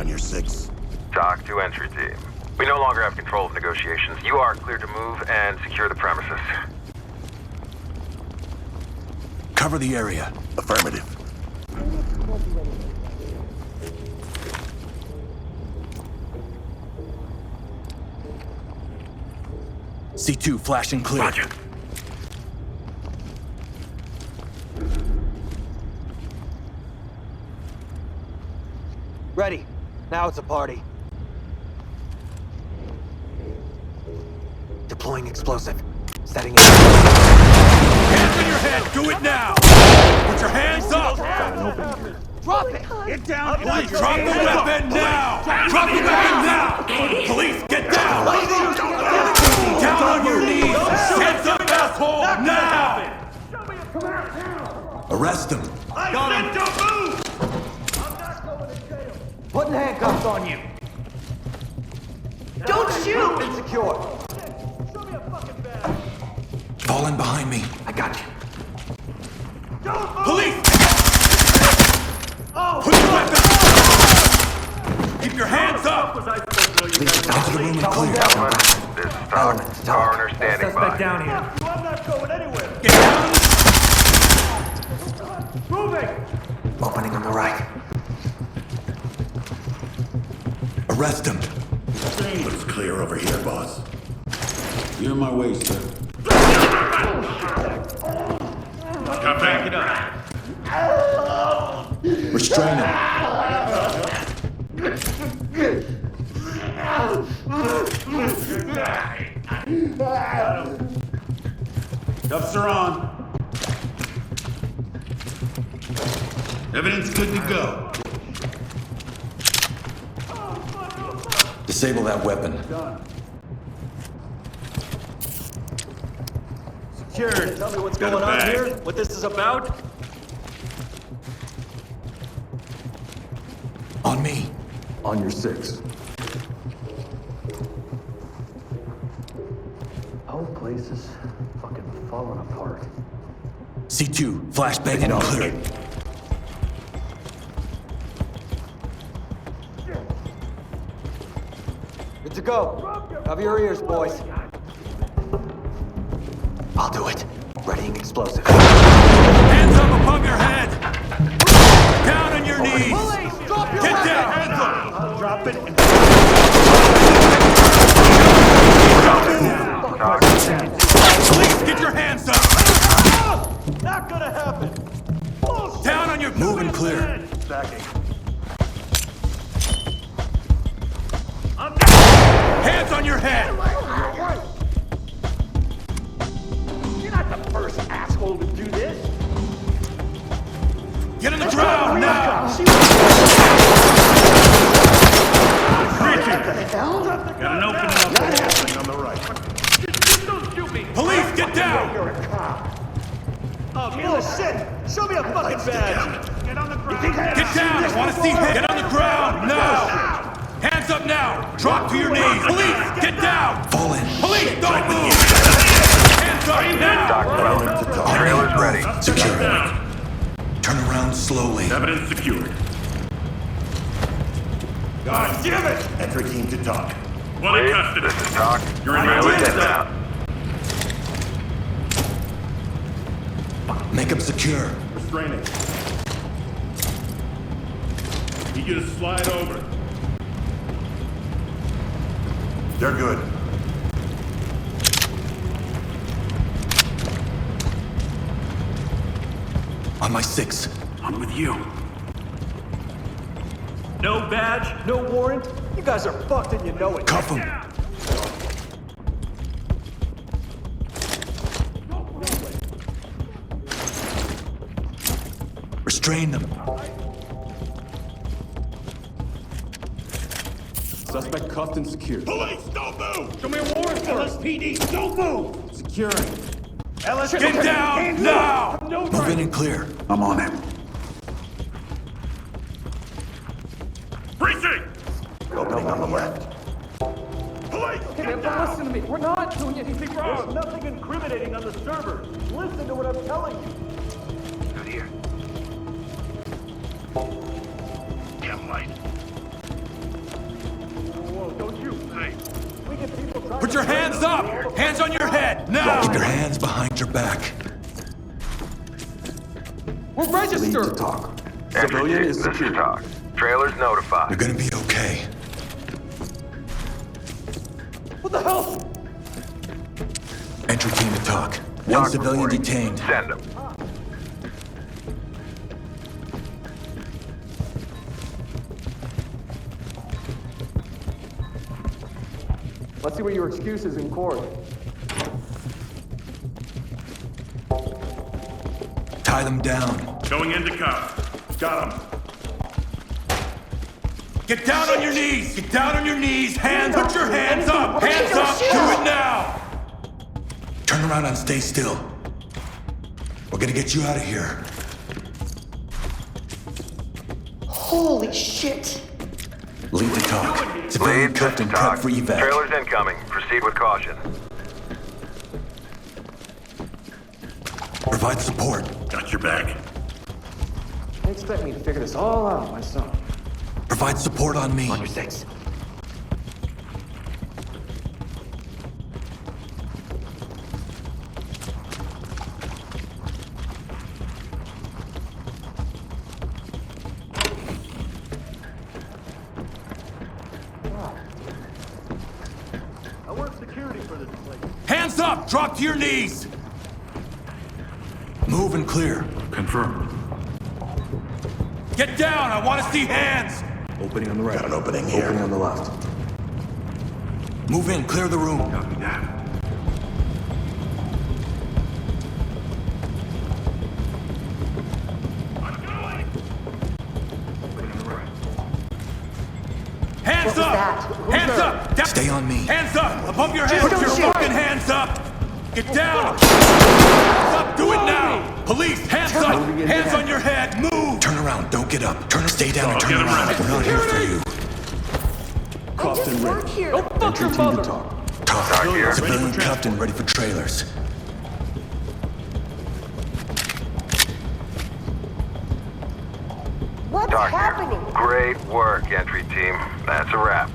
On your 6. Doc to entry team. We no longer have control of negotiations. You are cleared to move and secure the premises. Cover the area. Affirmative. C2 flashing clear. Roger. Ready. Now it's a party. Deploying explosive. Setting it. Hands on your head! Do it now! Put your hands up! Drop it! Get down! Police, drop the weapon now! Drop the weapon now! Police, get down! Down on your knees! Hands up, asshole! Now! Arrest him! Got him! Don't move! Putting handcuffs on you. Don't shoot! Insecure. Fall in behind me. I got you. Police! Put your weapon! Keep your hands up! Enter the room and clear. Gentlemen, this is Doc. Coroner standing by. down here. I'm not going anywhere! Get down! Moving! Opening on the right. Arrest him. Looks clear over here, boss. You're in my way, sir. Back it up. Restrain him. Cuffs are on. Evidence good to go. Disable that weapon. Secured. Tell me what's going on here? What this is about? On me. On your 6. Whole place is fucking falling apart. C2, flashbang and clear. Good to go. Cover your ears, boys. I'll do it. Readying explosive. Hands up above your head! Down on your knees! Police, drop your Get weapon! down! Hands up! I'll drop it and... Police, get your hands up! Not gonna happen! Down on your... Move and clear. Backing. Hands on your head! You're not the first asshole to do this! Get on the ground now! Got an opening up there. On the right. Just don't shoot me! Police, get down! You're a cop. Oh, bullshit! Show me a fucking badge! Get on the ground! Get down! I want to see hands! Get on the ground now! Hands up now! Drop to your knees! Police, get down! Fall in! Police, don't move! Hands up now! Doc 12. Trailer's ready. Secure. Turn around slowly. Evidence secured. God damn it! Entry team to talk. Well, in Please, custody. this is Doc. You're in my Trailer's way. in out. Make them secure. Restraining. Need you to slide over. They're good. On my 6. I'm with you. No badge, no warrant. You guys are fucked and you know it. Cuff him. Restrain them. Suspect cuffed and secured. Police, don't move! Show me a warrant for LSPD. Don't move. Securing. Get down now! No Move in and clear. I'm on it. Precinct. Opening on the left. Police, get down. Listen to me. We're not doing anything wrong. There's nothing incriminating on the server. Listen to what I'm telling you. Good here. Cam light. Whoa, don't you? Hey. We get people trying Put to your hands up! Hands on your head, now! Keep your hands behind your back. We're registered! To talk. Entry team, this is talk. Trailers notified. You're gonna be okay. What the hell? Entry team to talk. One Talk civilian reporting. detained. Send them. Let's see what your excuse is in court. Tie them down. Going into cuffs. Got him. Get down on your knees! Get down on your knees! Hands! Put your hands up! Hands up! Do it now! Turn around and stay still. We're gonna get you out of here. Holy shit! Lead to talk. Civilian Lead, cuffed this and is talk. prepped for evac. Trailers incoming. Proceed with caution. Provide support. Got your back. They expect me to figure this all out myself. Provide support on me. On your six. I work security for this place. Hands up! Drop to your knees! Move and clear. Confirm. Get down! I want to see hands! Opening on the right. Got an opening here. Opening on the left. Move in, clear the room. Copy that. Hands up! Hands up! Down. Stay on me. Hands up! Above your head! Put Put your your fucking hands up! Get down! Hands up! Do it now! Police! Hands up! Hands on your head! Move! Turn around, don't get up. Stay down and turn get him around. right. We're not here for you. I just work here. Don't fuck your mother! Talk. here. Civilian cuffed and ready for trailers. What's Talk happening? here. Great work, entry team. That's a wrap.